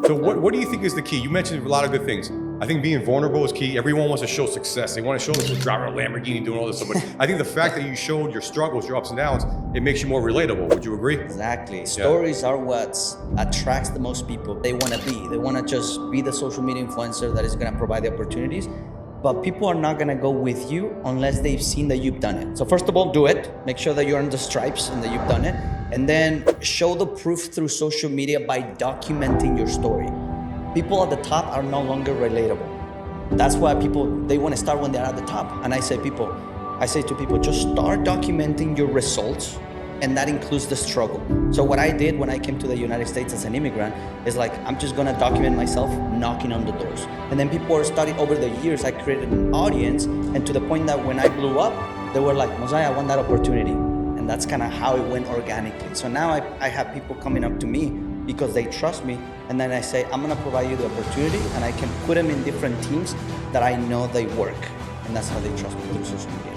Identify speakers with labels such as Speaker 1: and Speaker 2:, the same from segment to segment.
Speaker 1: So what do you think is the key? You mentioned a lot of good things. I think being vulnerable is key. Everyone wants to show success. They want to show this driving a Lamborghini, doing all this stuff. But I think the fact that you showed your struggles, your ups and downs, it makes you more relatable. Would you agree?
Speaker 2: Exactly. Stories are what attracts the most people. They want to be. They want to just be the social media influencer that is going to provide the opportunities. But people are not going to go with you unless they've seen that you've done it. So first of all, do it. Make sure that you're on the stripes and that you've done it. And then show the proof through social media by documenting your story. People at the top are no longer relatable. That's why they want to start when they're at the top. And I say to people, just start documenting your results, and that includes the struggle. So what I did when I came to the United States as an immigrant is like, I'm just gonna document myself knocking on the doors. And then people are starting over the years, I created an audience, and to the point that when I blew up, they were like, Mosiah, I want that opportunity. And that's kind of how it went organically. So now I have people coming up to me because they trust me. And then I say, I'm gonna provide you the opportunity, and I can put them in different teams that I know they work. And that's how they trust me through social media.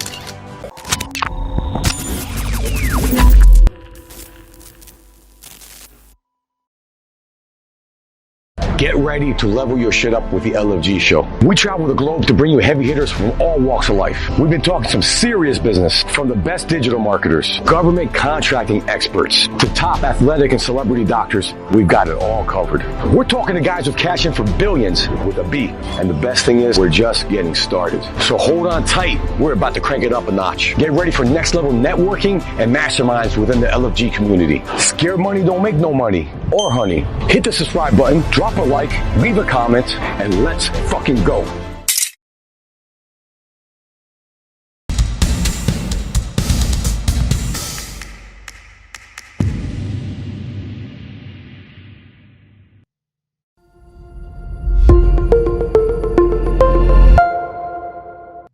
Speaker 3: Get ready to level your shit up with the LFG show. We travel the globe to bring you heavy hitters from all walks of life. We've been talking some serious business, from the best digital marketers, government contracting experts, to top athletic and celebrity doctors. We've got it all covered. We're talking to guys with cash in for billions with a B. And the best thing is, we're just getting started. So hold on tight. We're about to crank it up a notch. Get ready for next level networking and masterminds within the LFG community. Scared money don't make no money or honey. Hit the subscribe button, drop a like, leave a comment, and let's fucking go.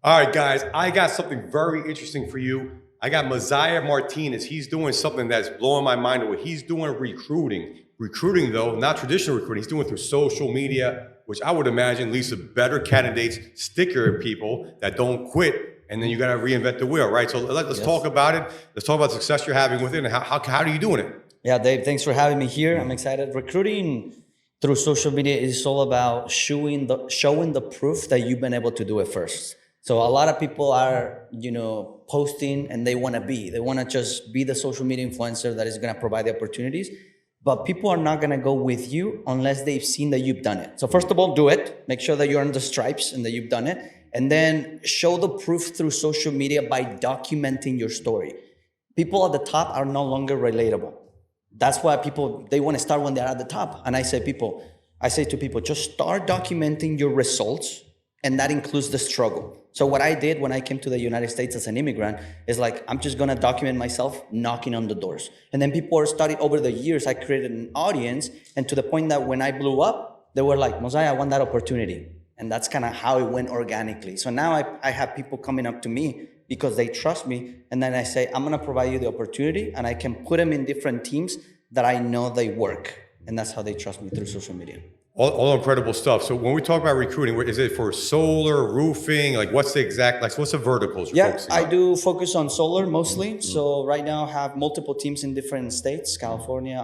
Speaker 1: All right, guys, I got something very interesting for you. I got Mosiah Martinez. He's doing something that's blowing my mind away. He's doing recruiting. Recruiting, though, not traditional recruiting. He's doing it through social media, which I would imagine leads to better candidates, stickier people that don't quit. And then you got to reinvent the wheel, right? So let's talk about it. Let's talk about the success you're having with it, and how are you doing it?
Speaker 2: Yeah, Dave, thanks for having me here. I'm excited. Recruiting through social media is all about showing the proof that you've been able to do it first. So a lot of people are, posting, and they want to just be the social media influencer that is going to provide the opportunities. But people are not going to go with you unless they've seen that you've done it. So first of all, do it. Make sure that you're on the stripes and that you've done it. And then show the proof through social media by documenting your story. People at the top are no longer relatable. That's why they want to start when they're at the top. And I say to people, just start documenting your results, and that includes the struggle. So what I did when I came to the United States as an immigrant is like, I'm just gonna document myself knocking on the doors. And then people are starting over the years, I created an audience, and to the point that when I blew up, they were like, Mosiah, I want that opportunity. And that's kind of how it went organically. So now I have people coming up to me because they trust me. And then I say, I'm gonna provide you the opportunity, and I can put them in different teams that I know they work. And that's how they trust me through social media.
Speaker 1: All incredible stuff. So when we talk about recruiting, is it for solar, roofing? Like what's the verticals you're focusing on?
Speaker 2: I do focus on solar mostly. So right now I have multiple teams in different states, California,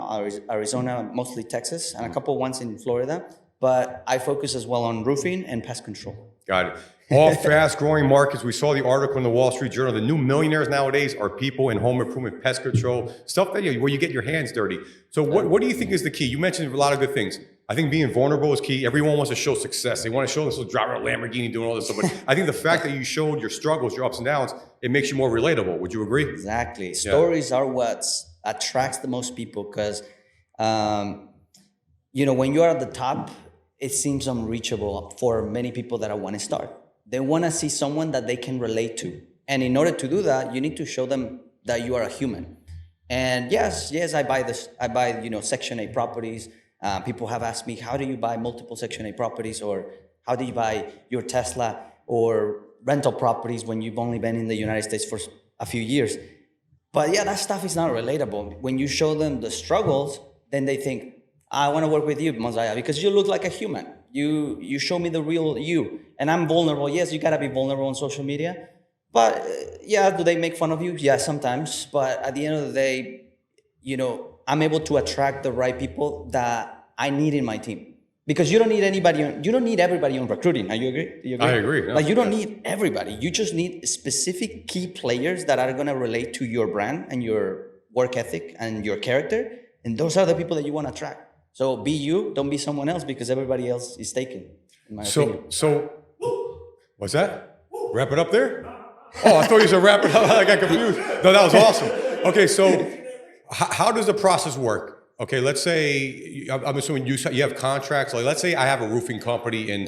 Speaker 2: Arizona, mostly Texas, and a couple ones in Florida. But I focus as well on roofing and pest control.
Speaker 1: Got it. All fast-growing markets. We saw the article in the Wall Street Journal. The new millionaires nowadays are people in home improvement, pest control, stuff where you get your hands dirty. So what do you think is the key? You mentioned a lot of good things. I think being vulnerable is key. Everyone wants to show success. They want to show this driving a Lamborghini, doing all this stuff. But I think the fact that you showed your struggles, your ups and downs, it makes you more relatable. Would you agree?
Speaker 2: Exactly. Stories are what attracts the most people because, when you're at the top, it seems unreachable for many people that want to start. They want to see someone that they can relate to. And in order to do that, you need to show them that you are a human. And yes, I buy Section 8 properties. People have asked me, how do you buy multiple Section 8 properties? Or how do you buy your Tesla or rental properties when you've only been in the United States for a few years? But yeah, that stuff is not relatable. When you show them the struggles, then they think, I want to work with you, Mosiah, because you look like a human. You show me the real you. And I'm vulnerable. Yes, you got to be vulnerable on social media. But do they make fun of you? Yeah, sometimes. But at the end of the day, I'm able to attract the right people that I need in my team. Because you don't need anybody, you don't need everybody on recruiting. Are you agree? Do you agree?
Speaker 1: I agree. No,
Speaker 2: Like you don't need everybody. You just need specific key players that are gonna relate to your brand and your work ethic and your character. And those are the people that you want to attract. So be you, don't be someone else because everybody else is taken, in my opinion.
Speaker 1: So, what's that? Wrap it up there? Oh, I thought you said wrap it up. I got confused. No, that was awesome. Okay, so how does the process work? Okay, let's say, I'm assuming you have contracts. Like, let's say I have a roofing company in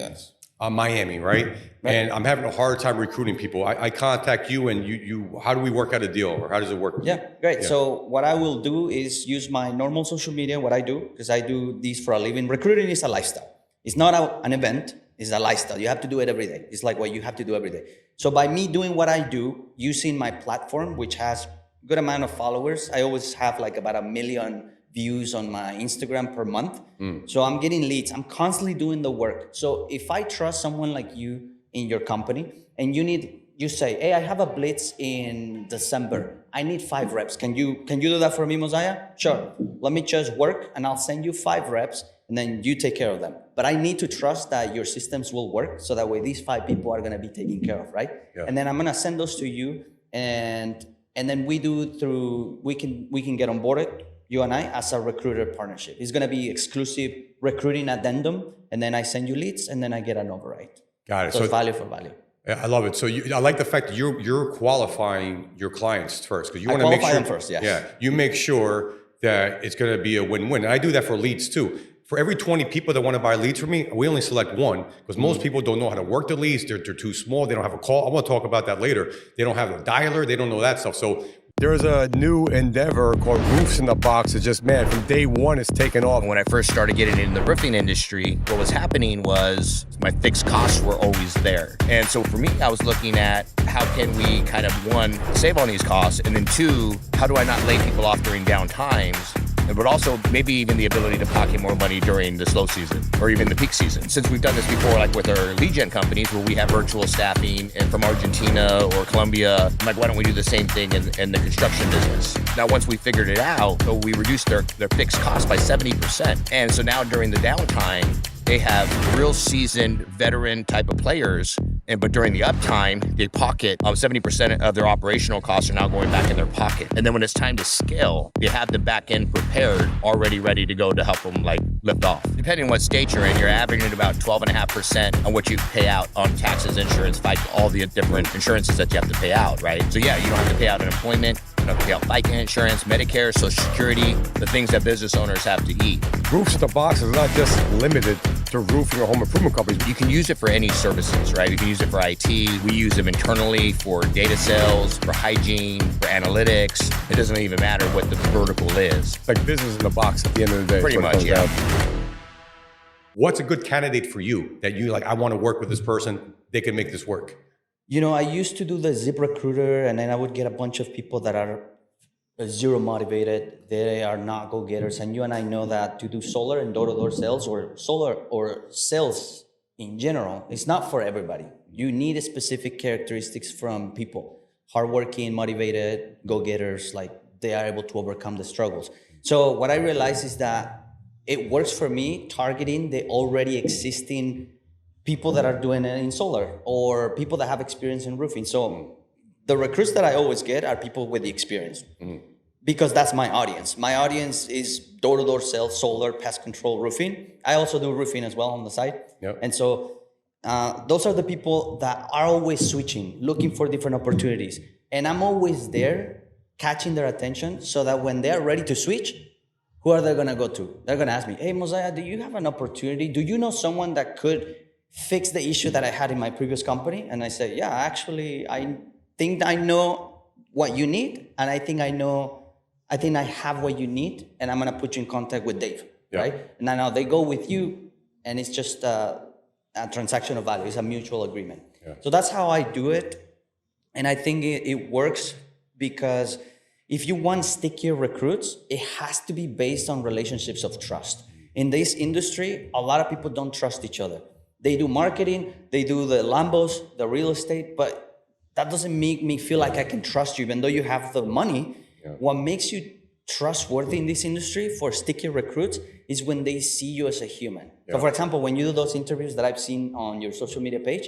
Speaker 1: Miami, right? And I'm having a hard time recruiting people. I contact you, and you. How do we work out a deal, or how does it work?
Speaker 2: Yeah, great. Yeah. So what I will do is use my normal social media, what I do, because I do these for a living. Recruiting is a lifestyle. It's not an event, it's a lifestyle. You have to do it every day. It's like what you have to do every day. So by me doing what I do, using my platform, which has a good amount of followers, I always have like about 1 million views on my Instagram per month. So I'm getting leads. I'm constantly doing the work. So if I trust someone like you in your company and you say, hey, I have a blitz in December. I need 5 reps. Can you do that for me, Mosiah? Sure. Let me just work and I'll send you 5 reps and then you take care of them. But I need to trust that your systems will work so that way these 5 people are going to be taken care of, right? Yeah. And then I'm going to send those to you and then we can get onboarded, you and I, as a recruiter partnership. It's going to be exclusive recruiting addendum, and then I send you leads, and then I get an override.
Speaker 1: Got it.
Speaker 2: So it's value for value.
Speaker 1: I love it. So I like the fact that you're qualifying your clients first, because you want to make sure
Speaker 2: them first. Yes.
Speaker 1: Yeah, you make sure that it's going to be a win-win. And I do that for leads too. For every 20 people that want to buy leads from me, we only select one, because most people don't know how to work the leads. They're too small. They don't have a call. I want to talk about that later. They don't have a dialer. They don't know that stuff. So there's a new endeavor called Roofs in the Box. It's just, man, from day one, it's taken off.
Speaker 4: When I first started getting into the roofing industry, what was happening was my fixed costs were always there. And so for me, I was looking at how can we kind of, 1, save on these costs, and then 2, how do I not lay people off during down times? But also maybe even the ability to pocket more money during the slow season or even the peak season. Since we've done this before, like with our lead gen companies where we have virtual staffing and from Argentina or Colombia, I'm like, why don't we do the same thing in the construction business? Now, once we figured it out, so we reduced their fixed cost by 70%. And so now during the downtime, they have real seasoned veteran type of players. But during the uptime, they pocket 70% of their operational costs are now going back in their pocket. And then when it's time to scale, they have the back end prepared, already ready to go to help them like lift off. Depending on what state you're in, you're averaging about 12.5% on what you pay out on taxes, insurance, all the different insurances that you have to pay out, right? So yeah, you don't have to pay out unemployment. You don't have to pay out FICA insurance, Medicare, Social Security, the things that business owners have to eat.
Speaker 1: Roofs in the Box is not just limited to roofing or home improvement companies.
Speaker 4: You can use it for any services, right? You can use it for IT. We use them internally for data sales, for hygiene, for analytics. It doesn't even matter what the vertical is.
Speaker 1: It's like business in the box at the end of the day.
Speaker 4: Pretty much, yeah.
Speaker 1: What's a good candidate for you that you like, I want to work with this person, they can make this work?
Speaker 2: You know, I used to do the Zip Recruiter, and then I would get a bunch of people that are zero motivated. They are not go-getters. And you and I know that to do solar and door-to-door sales or solar or sales in general, it's not for everybody. You need specific characteristics from people. Hardworking, motivated, go-getters, like they are able to overcome the struggles. So what I realized is that it works for me targeting the already existing people that are doing it in solar or people that have experience in roofing. So the recruits that I always get are people with the experience because that's my audience. My audience is door-to-door sales, solar, pest control, roofing. I also do roofing as well on the side. Yep. And so those are the people that are always switching, looking for different opportunities. And I'm always there catching their attention so that when they're ready to switch, who are they going to go to? They're going to ask me, hey, Mosiah, do you have an opportunity? Do you know someone that could fix the issue that I had in my previous company? And I say, yeah, actually, I think I know what you need. And I think I have what you need. And I'm going to put you in contact with Dave, right? And now they go with you and it's just a transaction of value. It's a mutual agreement. Yeah. So that's how I do it. And I think it works because if you want stickier recruits, it has to be based on relationships of trust. In this industry, a lot of people don't trust each other. They do marketing, they do the Lambos, the real estate, but that doesn't make me feel like I can trust you, even though you have the money. Yeah. What makes you trustworthy in this industry for sticky recruits is when they see you as a human. So for example, when you do those interviews that I've seen on your social media page,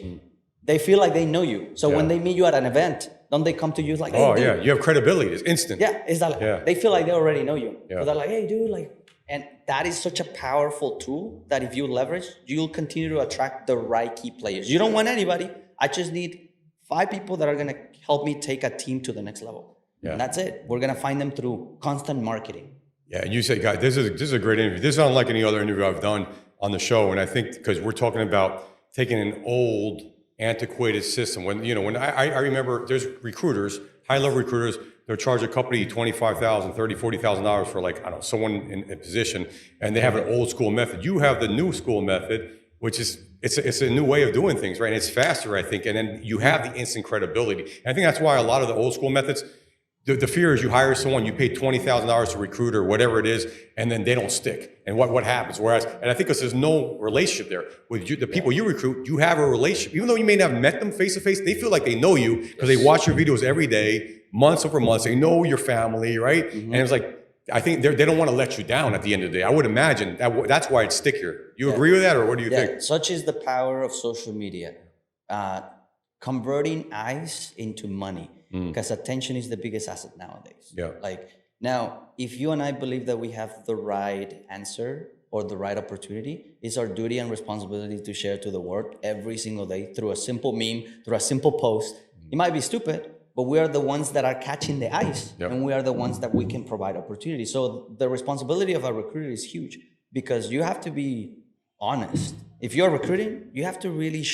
Speaker 2: they feel like they know you. So when they meet you at an event, don't they come to you like, hey,
Speaker 1: Oh,
Speaker 2: dude.
Speaker 1: yeah. You have credibility. It's instant.
Speaker 2: Yeah, it's that they feel like they already know you.
Speaker 1: Yeah.
Speaker 2: So they're like, hey, dude, like, and that is such a powerful tool that if you leverage, you'll continue to attract the right key players. You don't want anybody. I just need 5 people that are going to help me take a team to the next level.
Speaker 1: Yeah.
Speaker 2: And that's it. We're going to find them through constant marketing.
Speaker 1: Yeah, and you say, guys, this is a great interview. This is unlike any other interview I've done on the show, and I think because we're talking about taking an old, antiquated system. When I remember, there's recruiters, high-level recruiters. They'll charge a company $25,000, $30,000, $40,000 for like, I don't know, someone in a position, and they have an old school method. You have the new school method, which is it's a new way of doing things, right? And it's faster, I think, and then you have the instant credibility. And I think that's why a lot of the old school methods. The fear is you hire someone, you pay $20,000 to recruit or whatever it is, and then they don't stick. And what happens? Whereas, and I think because there's no relationship there with you, the people you recruit, you have a relationship. Even though you may not have met them face to face, they feel like they know you because they watch your videos every day, months over months. They know your family, right? And it's like, I think they don't want to let you down at the end of the day. I would imagine that's why it's stickier. You agree with that, or what do you think?
Speaker 2: Such is the power of social media, converting eyes into money. Because attention is the biggest asset nowadays.
Speaker 1: Yeah.
Speaker 2: Like now, if you and I believe that we have the right answer or the right opportunity, it's our duty and responsibility to share to the world every single day through a simple meme, through a simple post. It might be stupid, but we are the ones that are catching the eyes, and we are the ones that we can provide opportunity. So the responsibility of a recruiter is huge because you have to be honest. If you're recruiting, you have to really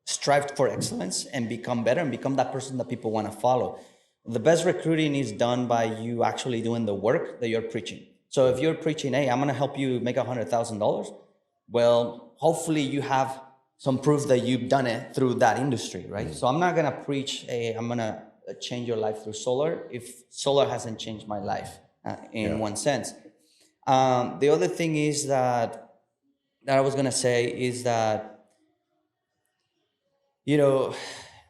Speaker 2: strive for excellence and become better and become that person that people want to follow. The best recruiting is done by you actually doing the work that you're preaching. So if you're preaching, hey, I'm going to help you make $100,000, well, hopefully you have some proof that you've done it through that industry, right? So I'm not going to preach, hey, I'm going to change your life through solar if solar hasn't changed my life in one sense. The other thing is that I was going to say is that,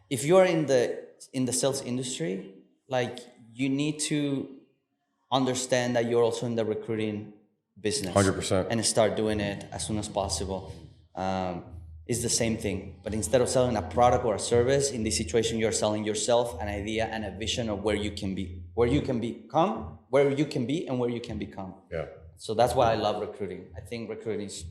Speaker 2: if you're in the sales industry, like you need to understand that you're also in the recruiting business.
Speaker 1: 100%.
Speaker 2: And start doing it as soon as possible. It's the same thing, but instead of selling a product or a service, in this situation, you're selling yourself, an idea, and a vision of where you can be, where you can become, where you can be, and where you can become.
Speaker 1: Yeah.
Speaker 2: So that's why I love recruiting. I think recruiting is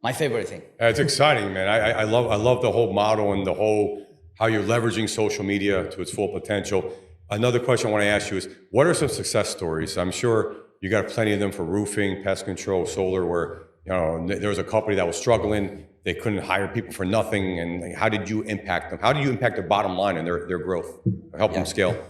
Speaker 2: my favorite thing.
Speaker 1: It's exciting, man. I love the whole model and the whole how you're leveraging social media to its full potential. Another question I want to ask you is, what are some success stories? I'm sure you got plenty of them for roofing, pest control, solar, where there was a company that was struggling. They couldn't hire people for nothing. And how did you impact them? How did you impact their bottom line and their growth, help them scale?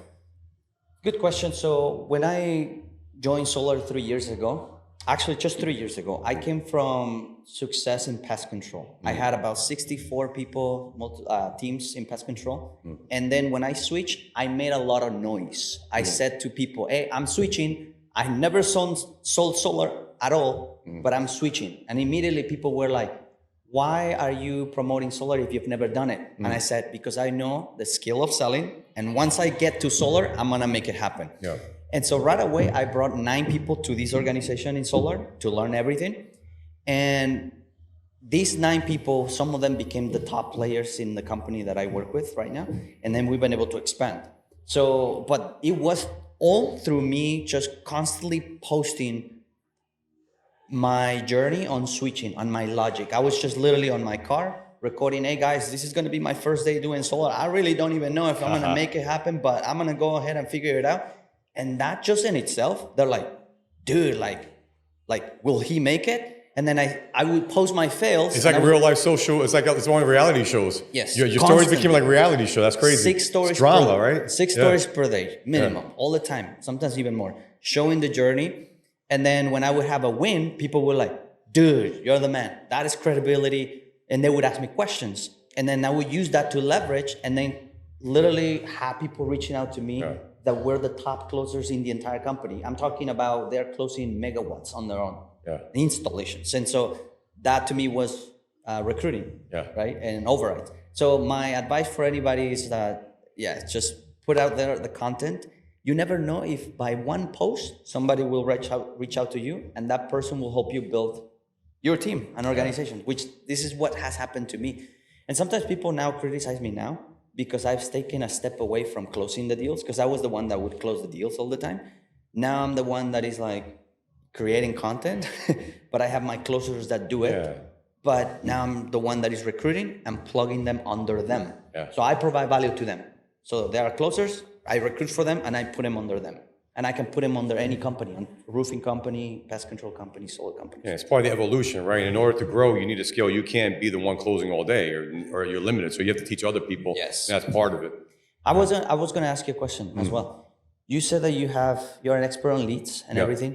Speaker 2: Good question. So when I joined Solar 3 years ago, actually just 3 years ago, I came from success in pest control. I had about 64 people, teams in pest control. And then when I switched, I made a lot of noise. I said to people, hey, I'm switching. I never sold solar at all, but I'm switching. And immediately people were like, why are you promoting solar if you've never done it? And I said, because I know the skill of selling. And once I get to solar, I'm going to make it happen.
Speaker 1: Yeah.
Speaker 2: And so right away, I brought 9 people to this organization in solar to learn everything. And these 9 people, some of them became the top players in the company that I work with right now. And then we've been able to expand. So, but it was all through me just constantly posting my journey on switching, on my logic. I was just literally on my car recording, hey guys, this is going to be my first day doing solar. I really don't even know if I'm going to make it happen, but I'm going to go ahead and figure it out. And that just in itself, they're like, dude, like, will he make it? And then I would post my fails.
Speaker 1: It's like a real life social. It's one of reality shows.
Speaker 2: Yes.
Speaker 1: Your stories became like reality show. That's crazy.
Speaker 2: 6 stories.
Speaker 1: It's drama, right?
Speaker 2: 6 stories per day, minimum, all the time. Sometimes even more. Showing the journey. And then when I would have a win, people were like, dude, you're the man. That is credibility. And they would ask me questions. And then I would use that to leverage and then literally have people reaching out to me that were the top closers in the entire company. I'm talking about they're closing megawatts on their own installations. And so that to me was recruiting, right? And override. So my advice for anybody is that, just put out there the content. you never know if by one post somebody will reach out to you, and that person will help you build your team, an organization. Which this is what has happened to me. And sometimes people now criticize me now because I've taken a step away from closing the deals, because I was the one that would close the deals all the time. Now I'm the one that is like creating content, but I have my closers that do it.
Speaker 1: Yeah.
Speaker 2: But now I'm the one that is recruiting and plugging them under them.
Speaker 1: Yeah.
Speaker 2: So I provide value to them. So there are closers, I recruit for them, and I put them under them. And I can put them under any company, a roofing company, pest control company, solar company.
Speaker 1: Yeah, it's part of the evolution, right? In order to grow, you need to scale. You can't be the one closing all day, or you're limited. So you have to teach other people.
Speaker 2: Yes.
Speaker 1: That's part of it.
Speaker 2: I was going to ask you a question as well. You said that you're an expert on leads and everything.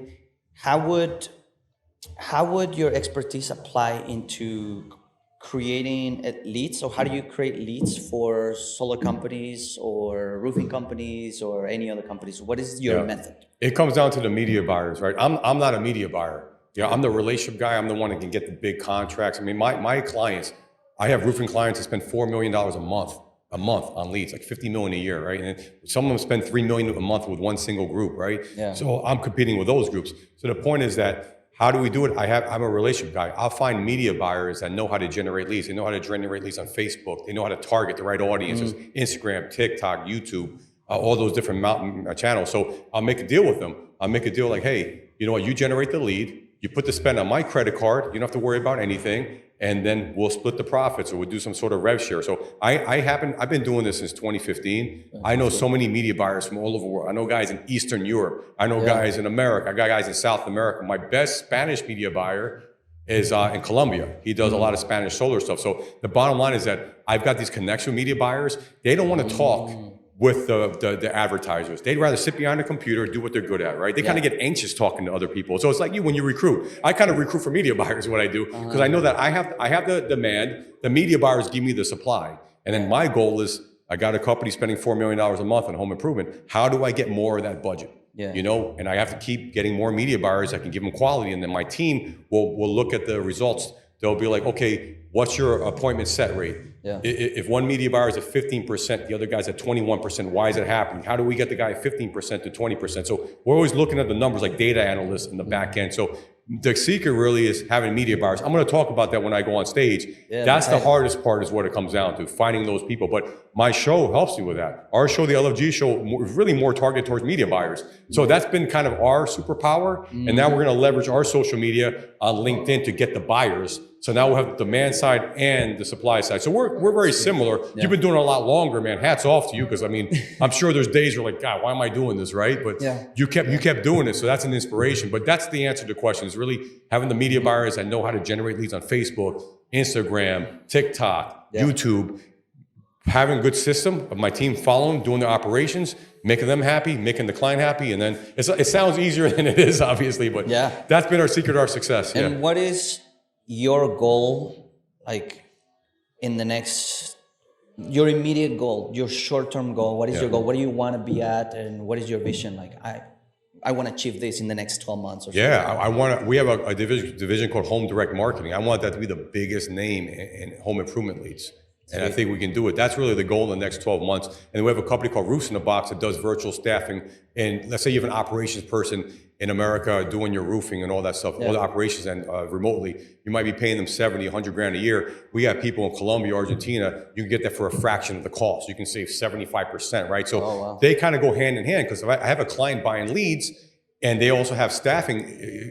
Speaker 2: How would your expertise apply into creating leads? So how do you create leads for solar companies or roofing companies or any other companies? What is your method?
Speaker 1: It comes down to the media buyers, right? I'm not a media buyer. I'm the relationship guy. I'm the one that can get the big contracts. I mean, my clients, I have roofing clients that spend $4 million a month on leads, like 50 million a year, right? And some of them spend 3 million a month with one single group, right?
Speaker 2: Yeah.
Speaker 1: So I'm competing with those groups. So the point is that, how do we do it? I'm a relationship guy. I'll find media buyers that know how to generate leads. They know how to generate leads on Facebook. They know how to target the right audiences, Instagram, TikTok, YouTube, all those different channels. So I'll make a deal with them. I'll make a deal like, hey, you know what? You generate the lead. You put the spend on my credit card. You don't have to worry about anything. And then we'll split the profits, or we'll do some sort of rev share. So I've been doing this since 2015. I know so many media buyers from all over the world. I know guys in Eastern Europe. I know guys in America. I got guys in South America. My best Spanish media buyer is in Colombia. He does a lot of Spanish solar stuff. So the bottom line is that I've got these connections with media buyers. They don't want to talk with the advertisers. They'd rather sit behind a computer, do what they're good at, right? They kind of get anxious talking to other people. So it's like you when you recruit. I kind of recruit for media buyers, what I do, because I know that I have the demand. The media buyers give me the supply. And then my goal is, I got a company spending $4 million a month on home improvement. How do I get more of that budget?
Speaker 2: Yeah.
Speaker 1: You know, and I have to keep getting more media buyers. I can give them quality, and then my team will look at the results. They'll be like, okay, what's your appointment set rate?
Speaker 2: Yeah.
Speaker 1: If one media buyer is at 15%, the other guy's at 21%, why is it happening? How do we get the guy at 15% to 20%? So we're always looking at the numbers like data analysts in the back end. So the secret really is having media buyers. I'm going to talk about that when I go on stage.
Speaker 2: Yeah,
Speaker 1: that's the hardest part, is what it comes down to, finding those people. But my show helps me with that. Our show, the LFG show, is really more targeted towards media buyers. So that's been kind of our superpower. And now we're going to leverage our social media on LinkedIn to get the buyers. So now we'll have the demand side and the supply side. So we're very similar. You've been doing it a lot longer, man. Hats off to you, because I mean, I'm sure there's days you're like, God, why am I doing this, right? But you kept doing it, so that's an inspiration. But that's the answer to the question, is really having the media buyers that know how to generate leads on Facebook, Instagram, TikTok, YouTube, having a good system of my team following, doing their operations, making them happy, making the client happy, and then it sounds easier than it is, obviously, but that's been our secret to our success.
Speaker 2: And what is your goal, like in the next, your immediate goal, your short-term goal? What is your goal? What do you want to be at, and what is your vision? Like, I want to achieve this in the next 12 months or something.
Speaker 1: Yeah, we have a division called Home Direct Marketing. I want that to be the biggest name in home improvement leads. And I think we can do it. That's really the goal in the next 12 months. And we have a company called Roofs in a Box that does virtual staffing. And let's say you have an operations person in America doing your roofing and all that stuff, all the operations, and remotely, you might be paying them 70, 100 grand a year. We have people in Colombia, Argentina, you can get that for a fraction of the cost. You can save 75%, right? So they kind of go hand in hand, because if I have a client buying leads, and they also have staffing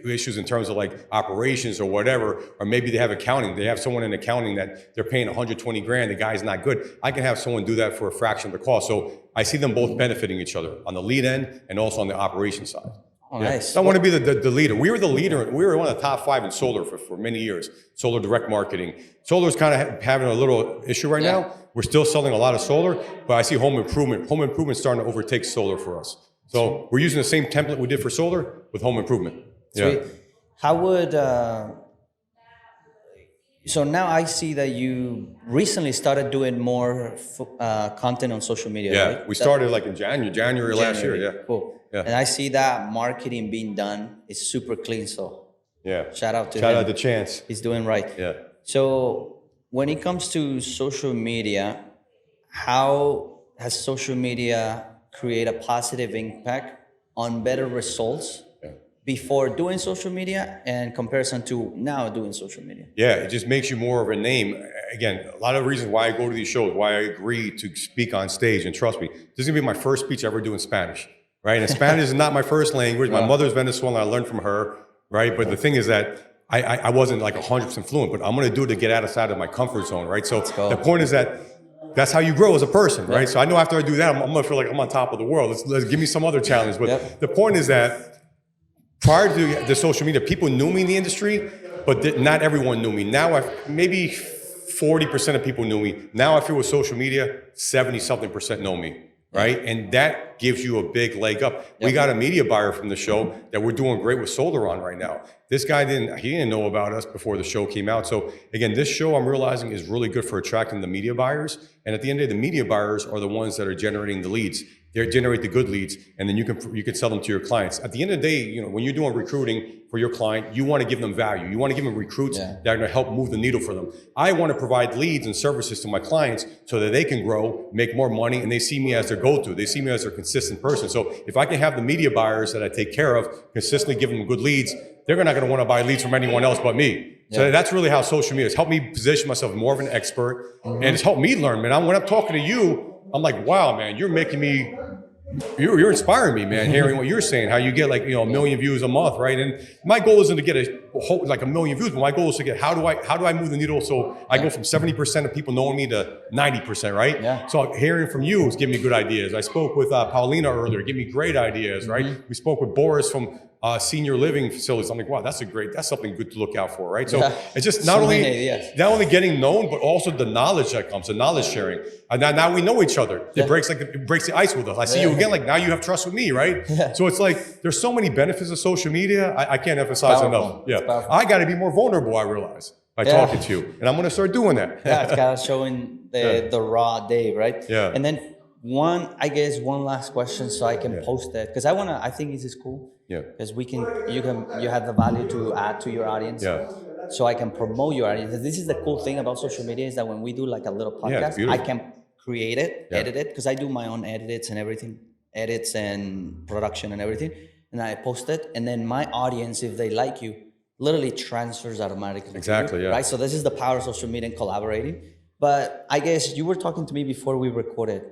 Speaker 1: issues in terms of like operations or whatever, or maybe they have accounting. They have someone in accounting that they're paying 120 grand, the guy's not good. I can have someone do that for a fraction of the cost. So I see them both benefiting each other on the lead end and also on the operation side.
Speaker 2: Oh, nice.
Speaker 1: I want to be the leader. We were the leader. We were one of the top 5 in solar for many years. Solar direct marketing. Solar's kind of having a little issue right now. We're still selling a lot of solar, but I see home improvement. Home improvement starting to overtake solar for us. So we're using the same template we did for solar with home improvement.
Speaker 2: Sweet. How would, so now I see that you recently started doing more content on social media, right?
Speaker 1: We started like in January last year,
Speaker 2: Cool. And I see that marketing being done is super clean, so shout out to him.
Speaker 1: Shout out to Chance.
Speaker 2: He's doing right.
Speaker 1: Yeah.
Speaker 2: So when it comes to social media, how has social media create a positive impact on better results before doing social media and comparison to now doing social media?
Speaker 1: Yeah, it just makes you more of a name. Again, a lot of reasons why I go to these shows, why I agree to speak on stage. And trust me, this is gonna be my first speech ever doing Spanish, right? And Spanish is not my first language. My mother's Venezuelan, I learned from her, right? But the thing is that I wasn't like 100% fluent, but I'm gonna do it to get outside of my comfort zone, right? So the point is that that's how you grow as a person, right? So I know after I do that, I'm gonna feel like I'm on top of the world. Let's give me some other challenge. But the point is that prior to the social media, people knew me in the industry, but not everyone knew me. Now, maybe 40% of people knew me. Now I feel with social media, 70-something% know me, right? And that gives you a big leg up. We got a media buyer from the show that we're doing great with solar on right now. This guy didn't know about us before the show came out. So again, this show I'm realizing is really good for attracting the media buyers. And at the end of the day, the media buyers are the ones that are generating the leads. They generate the good leads, and then you can sell them to your clients. At the end of the day, when you're doing recruiting for your client, you want to give them value. You want to give them recruits that are going to help move the needle for them. I want to provide leads and services to my clients so that they can grow, make more money, and they see me as their go-to. They see me as their consistent person. So if I can have the media buyers that I take care of consistently giving them good leads, they're not going to want to buy leads from anyone else but me. So that's really how social media has helped me position myself more of an expert, and it's helped me learn, man. When I'm talking to you, I'm like, wow, man, you're you're inspiring me, man, hearing what you're saying, how you get like, 1 million views a month, right? And my goal isn't to get a million views, but my goal is to get, how do I move the needle so I go from 70% of people knowing me to 90%, right? Yeah. So hearing from you is giving me good ideas. I spoke with Paulina earlier, gave me great ideas, right? We spoke with Boris from senior living facilities. I'm like, wow, that's something good to look out for, right? So it's just not only getting known, but also the knowledge that comes, the knowledge sharing. And now we know each other. It breaks the ice with us. I see you again, like now you have trust with me, right? So it's like, there's so many benefits of social media. I can't emphasize enough. Yeah. I got to be more vulnerable, I realize, by talking to you. And I'm going to start doing that.
Speaker 2: It's got to showing the raw Dave, right?
Speaker 1: Yeah.
Speaker 2: And then one last question so I can post that. Because I think this is cool. Yeah. Because you have the value to add to your audience. Yeah. So I can promote your audience. This is the cool thing about social media is that when we do like a little podcast, I can create it, edit it, because I do my own edits and everything, edits and production and everything. And I post it. And then my audience, if they like you, literally transfers automatically.
Speaker 1: Exactly,
Speaker 2: right? So this is the power of social media and collaborating. But I guess you were talking to me before we recorded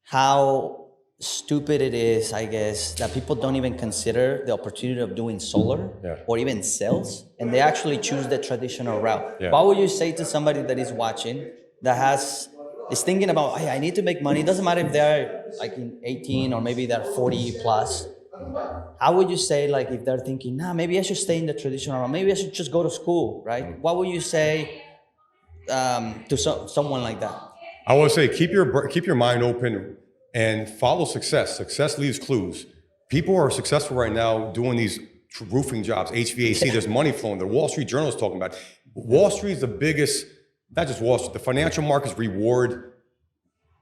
Speaker 2: how stupid it is, I guess, that people don't even consider the opportunity of doing solar or even sales, and they actually choose the traditional route. Yeah. What would you say to somebody that is watching that is thinking about, hey, I need to make money? It doesn't matter if they're like in 18 or maybe they're 40 plus. How would you say, like, if they're thinking, maybe I should stay in the traditional route, maybe I should just go to school, right? What would you say to someone like that?
Speaker 1: I would say keep your mind open and follow success. Success leaves clues. People are successful right now doing these roofing jobs, HVAC. There's money flowing. The Wall Street Journal is talking about it. Wall Street is the biggest, not just Wall Street, the financial markets reward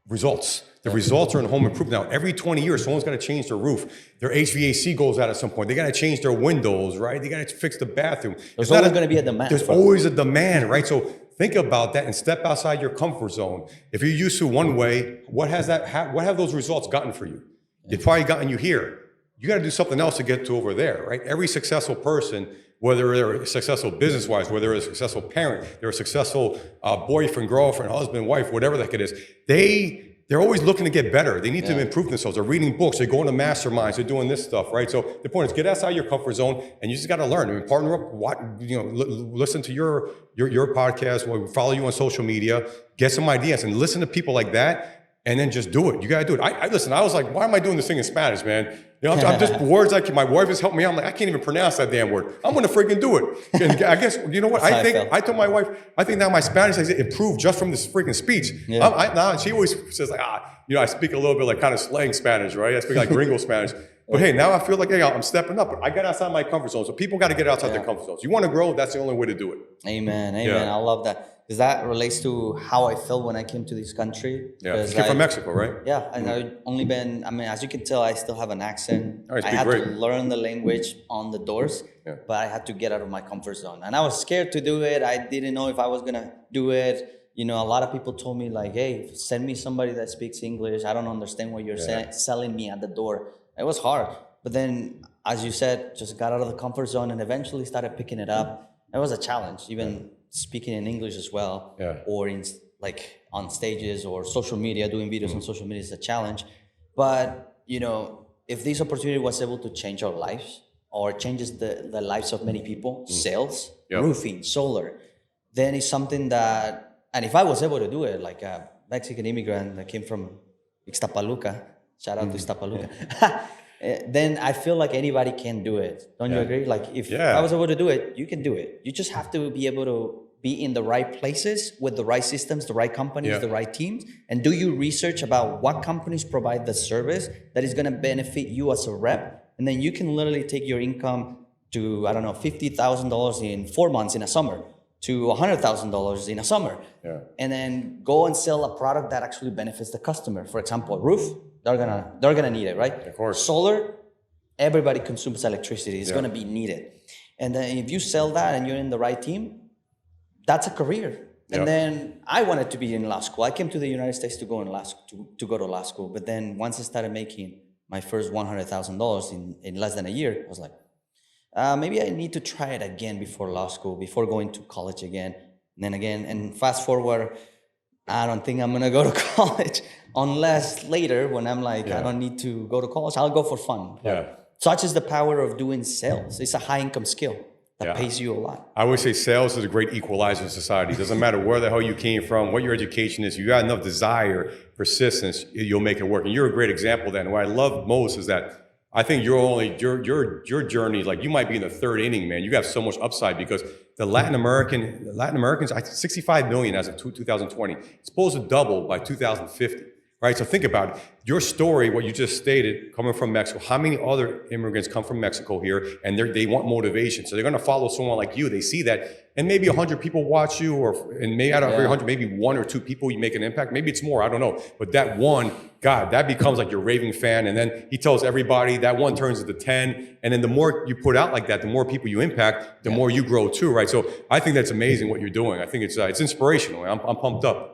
Speaker 1: results. The results are in home improvement. Now, every 20 years, someone's got to change their roof. Their HVAC goes out at some point. They got to change their windows, right? They got to fix the bathroom.
Speaker 2: There's always going to be a demand.
Speaker 1: There's always a demand, right? So think about that and step outside your comfort zone. If you're used to one way, what have those results gotten for you? It's probably gotten you here. You got to do something else to get to over there, right? Every successful person, whether they're successful business-wise, whether they're a successful parent, they're a successful boyfriend, girlfriend, husband, wife, whatever the heck it is, they're always looking to get better. They need to improve themselves. They're reading books. They're going to masterminds. They're doing this stuff, right? So the point is, get outside your comfort zone, and you just got to learn. I mean, partner up. Listen to your podcast. Follow you on social media. Get some ideas and listen to people like that, and then just do it. You got to do it. I listen. I was like, why am I doing this thing in Spanish, man? I'm just words. My wife has helped me out. I'm like, I can't even pronounce that damn word. I'm gonna freaking do it. And I guess you know what? I told my wife. I think now my Spanish has improved just from this freaking speech. Yeah. Now she always says like, I speak a little bit like kind of slang Spanish, right? I speak like gringo Spanish. But hey, now I feel like I'm stepping up. But I got outside my comfort zone. So people got to get outside their comfort zones. You want to grow? That's the only way to do it.
Speaker 2: Amen. I love that. Because that relates to how I felt when I came to this country.
Speaker 1: Yeah, you came from Mexico, right?
Speaker 2: Yeah, and I've only been, as you can tell, I still have an accent. I had to learn the language on the doors, but I had to get out of my comfort zone. And I was scared to do it. I didn't know if I was going to do it. You know, a lot of people told me like, hey, send me somebody that speaks English. I don't understand what you're selling me at the door. It was hard. But then, as you said, just got out of the comfort zone and eventually started picking it up. It was a challenge, even speaking in English as well, or in like on stages or social media, doing videos on social media is a challenge. But, you know, if this opportunity was able to change our lives or changes the lives of many people, sales, roofing, solar, then it's something that, and if I was able to do it, like a Mexican immigrant that came from Ixtapaluca, shout out to Ixtapaluca, then I feel like anybody can do it. Don't you agree? Like if I was able to do it, you can do it. You just have to be able to be in the right places with the right systems, the right companies, the right teams, and do your research about what companies provide the service that is going to benefit you as a rep. And then you can literally take your income to, I don't know, $50,000 in 4 months in a summer to $100,000 in a summer. And then go and sell a product that actually benefits the customer. For example, a roof, they're gonna need it, right? Of course. Solar, everybody consumes electricity. It's gonna be needed. And then if you sell that and you're in the right team, that's a career. And then I wanted to be in law school. I came to the United States to go to law school. But then once I started making my first $100,000 in less than a year, I was like, maybe I need to try it again before law school, before going to college again. And then again, and fast forward, I don't think I'm gonna go to college unless later when I'm like, I don't need to go to college, I'll go for fun. Such is the power of doing sales. It's a high income skill that pays you a lot.
Speaker 1: I always say sales is a great equalizer in society. It doesn't matter where the hell you came from, what your education is, you got enough desire, persistence, you'll make it work. And you're a great example of that. And what I love most is that I think your journey, like you might be in the third inning, man. You have so much upside because the Latin Americans, 65 million as of 2020. It's supposed to double by 2050, right? So think about it. Your story, what you just stated, coming from Mexico. How many other immigrants come from Mexico here and they want motivation? So they're going to follow someone like you. They see that, and maybe 100 people watch you, and maybe out of every 100, maybe 1 or 2 people you make an impact. Maybe it's more, I don't know. But that one, God, that becomes like your raving fan. And then he tells everybody that one turns into 10. And then the more you put out like that, the more people you impact, the more you grow too, right? So I think that's amazing what you're doing. I think it's inspirational. I'm pumped up.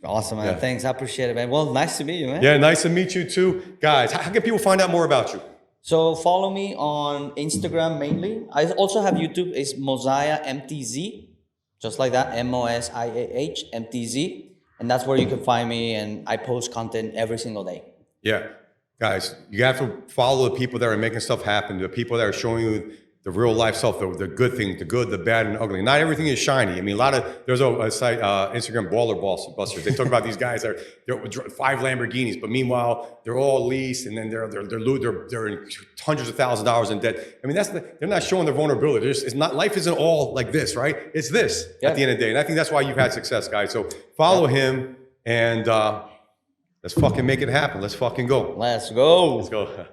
Speaker 2: Awesome, man. Thanks. I appreciate it, man. Well, nice to meet you, man.
Speaker 1: Yeah, nice to meet you too. Guys, how can people find out more about you?
Speaker 2: So follow me on Instagram mainly. I also have YouTube. It's Mosiah MTZ, just like that, MOSIAH MTZ. And that's where you can find me, and I post content every single day. Yeah. Guys, you have to follow the people that are making stuff happen, the people that are showing you the real life self, the good things, the good, the bad, and the ugly. Not everything is shiny. I mean, there's a site, Instagram Baller Busters. They talk about these guys they're 5 Lamborghinis, but meanwhile they're all leased, and then they're in hundreds of thousands of dollars in debt. I mean, they're not showing their vulnerability. Life isn't all like this, right? It's this at the end of the day, and I think that's why you've had success, guys. So follow him, and let's fucking make it happen. Let's fucking go. Let's go.
Speaker 1: Let's go.